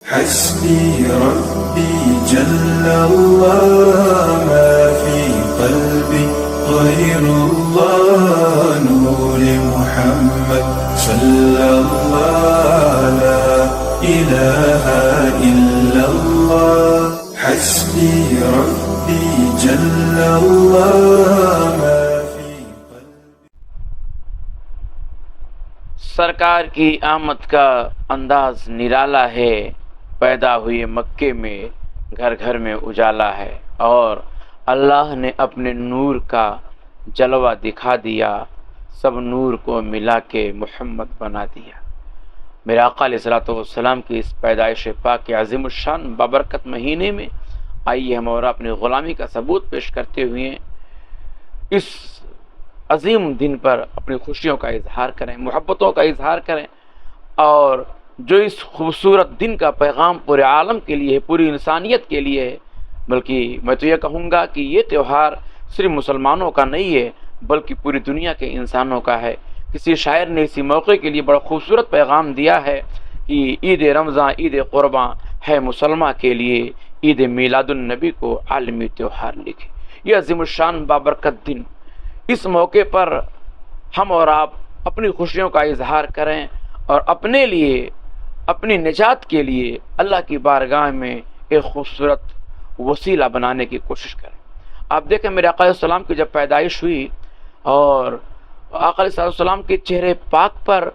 حسبي ربي جل الله ما في قلبي غير الله نور محمد صلى الله لا إله إلا الله حسبي ربي جل الله ما في قلبي. سرکار کی آمد کا انداز نرالا ہے، پیدا ہوئے مکے میں گھر گھر میں اجالا ہے، اور اللہ نے اپنے نور کا جلوہ دکھا دیا، سب نور کو ملا کے محمد بنا دیا۔ میرے آقا علیہ الصلوۃ والسلام کی اس پیدائش پاک کے عظیم الشان بابرکت مہینے میں آئیے ہم اور اپنی غلامی کا ثبوت پیش کرتے ہوئے اس عظیم دن پر اپنی خوشیوں کا اظہار کریں، محبتوں کا اظہار کریں، اور جو اس خوبصورت دن کا پیغام پورے عالم کے لیے، پوری انسانیت کے لیے ہے، بلکہ میں تو یہ کہوں گا کہ یہ تہوار صرف مسلمانوں کا نہیں ہے بلکہ پوری دنیا کے انسانوں کا ہے۔ کسی شاعر نے اسی موقع کے لیے بڑا خوبصورت پیغام دیا ہے کہ عید رمضان عید قرباں ہے مسلمہ کے لیے، عید میلاد النبی کو عالمی تہوار لکھے۔ یہ عظیم الشان بابرکت دن، اس موقع پر ہم اور آپ اپنی خوشیوں کا اظہار کریں اور اپنے لیے، اپنی نجات کے لیے اللہ کی بارگاہ میں ایک خوبصورت وسیلہ بنانے کی کوشش کریں۔ آپ دیکھیں میرے آقا علیہ السلام کی جب پیدائش ہوئی اور آقا علیہ السلام کے چہرے پاک پر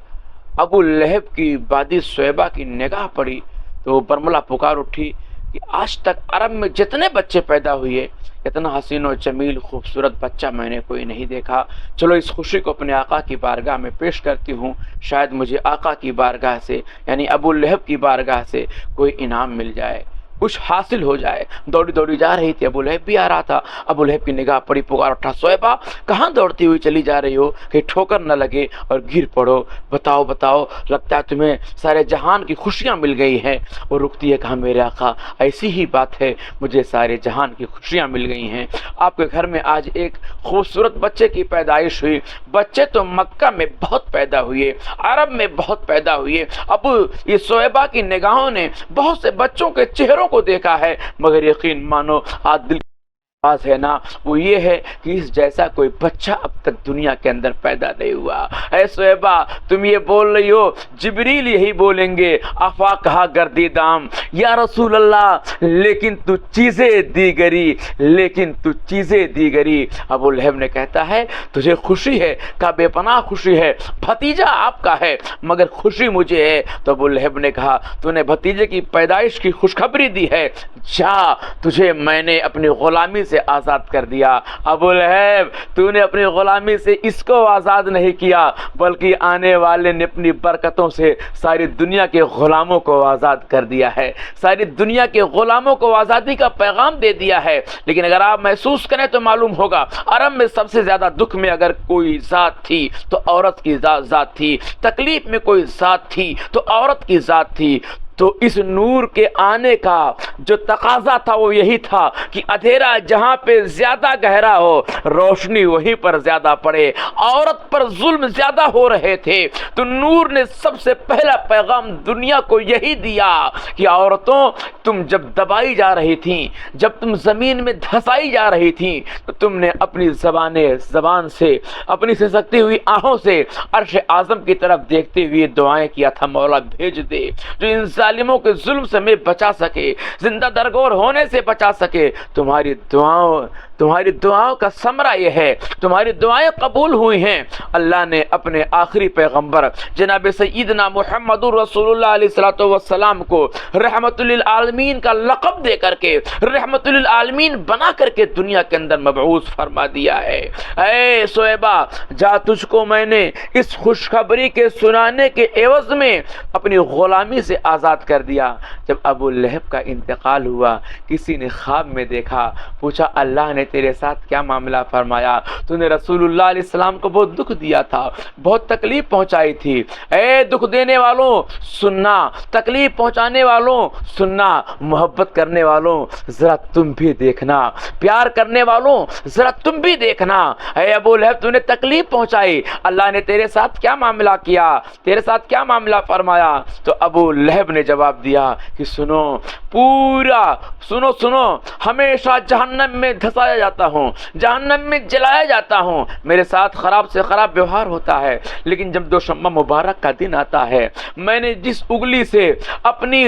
ابو لہب کی بادی صیبہ کی نگاہ پڑی تو برملا پکار اٹھی کہ آج تک عرب میں جتنے بچے پیدا ہوئے اتنا حسین و جمیل خوبصورت بچہ میں نے کوئی نہیں دیکھا، چلو اس خوشی کو اپنے آقا کی بارگاہ میں پیش کرتی ہوں، شاید مجھے آقا کی بارگاہ سے یعنی ابو لہب کی بارگاہ سے کوئی انعام مل جائے، کچھ حاصل ہو جائے۔ دوڑی دوڑی جا رہی تھی، ابو لہب بھی آ رہا تھا، ابو لہب کی نگاہ پڑی، پکار اٹھا، صیبہ کہاں دوڑتی ہوئی چلی جا رہی ہو کہ ٹھوکر نہ لگے اور گر پڑو، بتاؤ بتاؤ، لگتا ہے تمہیں سارے جہان کی خوشیاں مل گئی ہیں۔ اور رکتی ہے، کہا میرے آقا ایسی ہی بات ہے، مجھے سارے جہان کی خوشیاں مل گئی ہیں۔ آپ کے گھر میں آج ایک خوبصورت بچے کی پیدائش ہوئی، بچے تو مکہ میں بہت پیدا ہوئے، عرب میں بہت پیدا ہوئے، اب یہ صیبہ کی نگاہوں نے بہت سے بچوں کے چہروں کو دیکھا ہے، مگر یقین مانو آج دل بات ہے نا وہ یہ ہے کہ اس جیسا کوئی بچہ اب تک دنیا کے اندر پیدا نہیں ہوا۔ اے صیبہ تم یہ بول رہی ہو، جبریل یہی بولیں گے، افا کہا گردی دام یا رسول اللہ، لیکن تو چیزیں دیگری، لیکن تو چیزیں دیگری۔ ابو لہب نے کہتا ہے تجھے خوشی ہے، کہا بے پناہ خوشی ہے، بھتیجا آپ کا ہے مگر خوشی مجھے ہے۔ تو ابو لہب نے کہا تو نے بھتیجے کی پیدائش کی خوشخبری دی ہے، جا تجھے میں نے اپنی غلامی سے آزاد کر دیا۔ ابو لہب تو نے اپنی غلامی سے اس کو آزاد نہیں کیا بلکہ آنے والے نے اپنی برکتوں سے ساری دنیا کے غلاموں کو آزاد کر دیا ہے، ساری دنیا کے غلاموں کو آزادی کا پیغام دے دیا ہے۔ لیکن اگر آپ محسوس کریں تو معلوم ہوگا عرب میں سب سے زیادہ دکھ میں اگر کوئی ذات تھی تو عورت کی ذات تھی، تکلیف میں کوئی ذات تھی تو عورت کی ذات تھی۔ تو اس نور کے آنے کا جو تقاضا تھا وہ یہی تھا کہ اندھیرا جہاں پہ زیادہ گہرا ہو روشنی وہیں پر زیادہ پڑے، عورت پر ظلم زیادہ ہو رہے تھے تو نور نے سب سے پہلا پیغام دنیا کو یہی دیا کہ عورتوں تم جب دبائی جا رہی تھیں، جب تم زمین میں دھسائی جا رہی تھیں تو تم نے اپنی زبان سے، اپنی سسکتی ہوئی آنکھوں سے عرش اعظم کی طرف دیکھتے ہوئے دعائیں کیا تھا، مولا بھیج دے جو ان ظالموں کے ظلم سے میں بچا سکے، زندہ درگور ہونے سے بچا سکے۔ تمہاری دعاؤں کا ثمرہ یہ ہے، تمہاری دعائیں قبول ہوئی ہیں۔ اللہ نے اپنے آخری پیغمبر جناب سیدنا محمد رسول اللہ علیہ الصلوۃ والسلام کو رحمت للعالمین کا لقب دے کر کے، رحمت للعالمین بنا کر کے دنیا کے اندر مبعوث فرما دیا ہے۔ اے صیبہ جا تجھ کو میں نے اس خوشخبری کے سنانے کے عوض میں اپنی غلامی سے آزاد کر دیا۔ جب ابو لہب کا انتقال ہوا کسی نے خواب میں دیکھا، پوچھا اللہ نے تیرے ساتھ کیا معاملہ فرمایا، تو نے رسول اللہ علیہ السلام کو بہت دکھ دیا تھا، بہت تکلیف پہنچائی تھی۔ اے دکھ دینے والوں سننا، تکلیف پہنچانے والوں سننا، محبت کرنے والوں ذرا تم بھی دیکھنا، پیار کرنے والوں ذرا تم بھی دیکھنا۔ اے ابو لہب تو نے تکلیف پہنچائی، اللہ نے تیرے ساتھ کیا معاملہ کیا، تیرے ساتھ کیا معاملہ فرمایا؟ تو ابو لہب نے جواب دیا کہ سنو، پورا سنو سنو، ہمیشہ جہنم میں دھسایا جاتا ہوں، جہنم میں جلایا جاتا ہوں، میرے ساتھ خراب سے خراب ویوہار ہوتا ہے، لیکن جب دوشمبہ مبارک کا دن آتا ہے، میں نے جس اگلی سے اپنی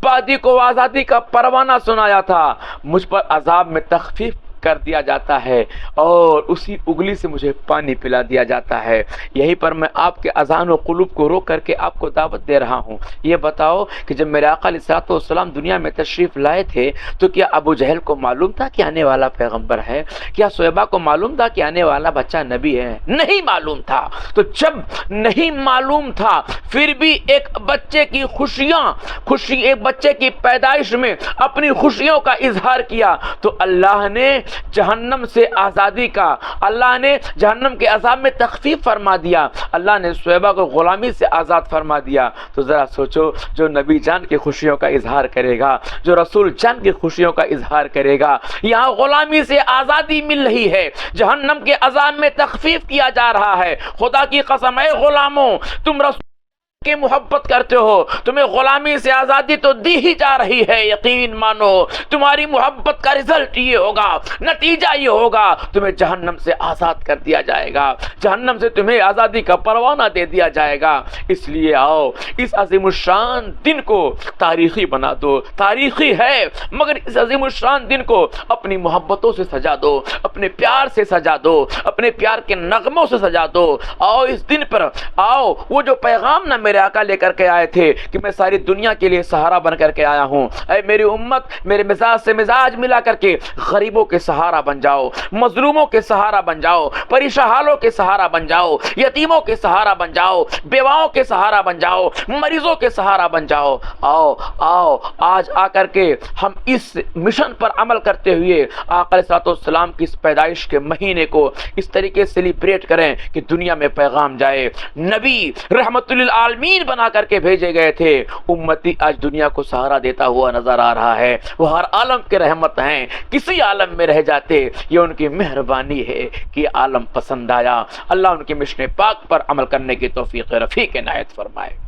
بادی کو آزادی کا پروانہ سنایا تھا، مجھ پر عذاب میں تخفیف کر دیا جاتا ہے اور اسی اگلی سے مجھے پانی پلا دیا جاتا ہے۔ یہیں پر میں آپ کے اذان و قلوب کو روک کر کے آپ کو دعوت دے رہا ہوں۔ یہ بتاؤ کہ جب میرے آقا علیہ الصلوۃ والسلام دنیا میں تشریف لائے تھے تو کیا ابو جہل کو معلوم تھا کہ آنے والا پیغمبر ہے؟ کیا شعیبہ کو معلوم تھا کہ آنے والا بچہ نبی ہے؟ نہیں معلوم تھا۔ تو جب نہیں معلوم تھا پھر بھی ایک بچے کی ایک بچے کی پیدائش میں اپنی خوشیوں کا اظہار کیا تو اللہ نے جہنم سے آزادی کا، اللہ نے جہنم کے عذاب میں تخفیف فرما دیا، اللہ نے شعیبہ کو غلامی سے آزاد فرما دیا۔ تو ذرا سوچو، جو نبی جان کی خوشیوں کا اظہار کرے گا، جو رسول جان کی خوشیوں کا اظہار کرے گا، یہاں غلامی سے آزادی مل رہی ہے، جہنم کے عذاب میں تخفیف کیا جا رہا ہے۔ خدا کی قسم، اے غلاموں، تم رسول کی محبت کرتے ہو، تمہیں غلامی سے آزادی تو دی ہی جا رہی ہے، یقین مانو تمہاری محبت کا رزلٹ یہ ہوگا، نتیجہ یہ ہوگا، تمہیں جہنم سے آزاد کر دیا جائے گا، جہنم سے تمہیں آزادی کا پروانہ دے دیا جائے گا۔ اس لیے آؤ اس عظیم الشان دن کو تاریخی بنا دو، تاریخی ہے مگر اس عظیم الشان دن کو اپنی محبتوں سے سجا دو، اپنے پیار سے سجا دو، اپنے پیار کے نغموں سے سجا دو۔ آؤ اس دن پر آؤ، وہ جو پیغام نہ میرے آقا لے کر کے آئے تھے کہ میں ساری دنیا کے لیے سہارا بن کر کے آیا ہوں، اے میری امت، میرے مزاج سے مزاج ملا کر کے غریبوں کے سہارا بن جاؤ، مظلوموں کے سہارا بن جاؤ، پریشانوں کے سہارا بن جاؤ، یتیموں کے سہارا بن جاؤ، بیواؤں کے سہارا بن جاؤ، مریضوں کے سہارا بن جاؤ۔ آؤ آؤ آج آ کر کے ہم اس مشن پر عمل کرتے ہوئے آقا علیہ السلام کی اس پیدائش کے مہینے کو اس طریقے سے سیلیبریٹ کریں کہ دنیا میں پیغام جائے۔ نبی رحمت للعالمین بنا کر کے بھیجے گئے تھے، امتی آج دنیا کو سہارا دیتا ہوا نظر آ رہا ہے۔ وہ ہر عالم کے رحمت ہیں، کسی عالم میں رہ جاتے، یہ ان کی مہربانی ہے کہ یہ عالم پسند آیا۔ اللہ ان کی مشن پاک پر عمل کرنے کی توفیق رفیق عنایت فرمائے۔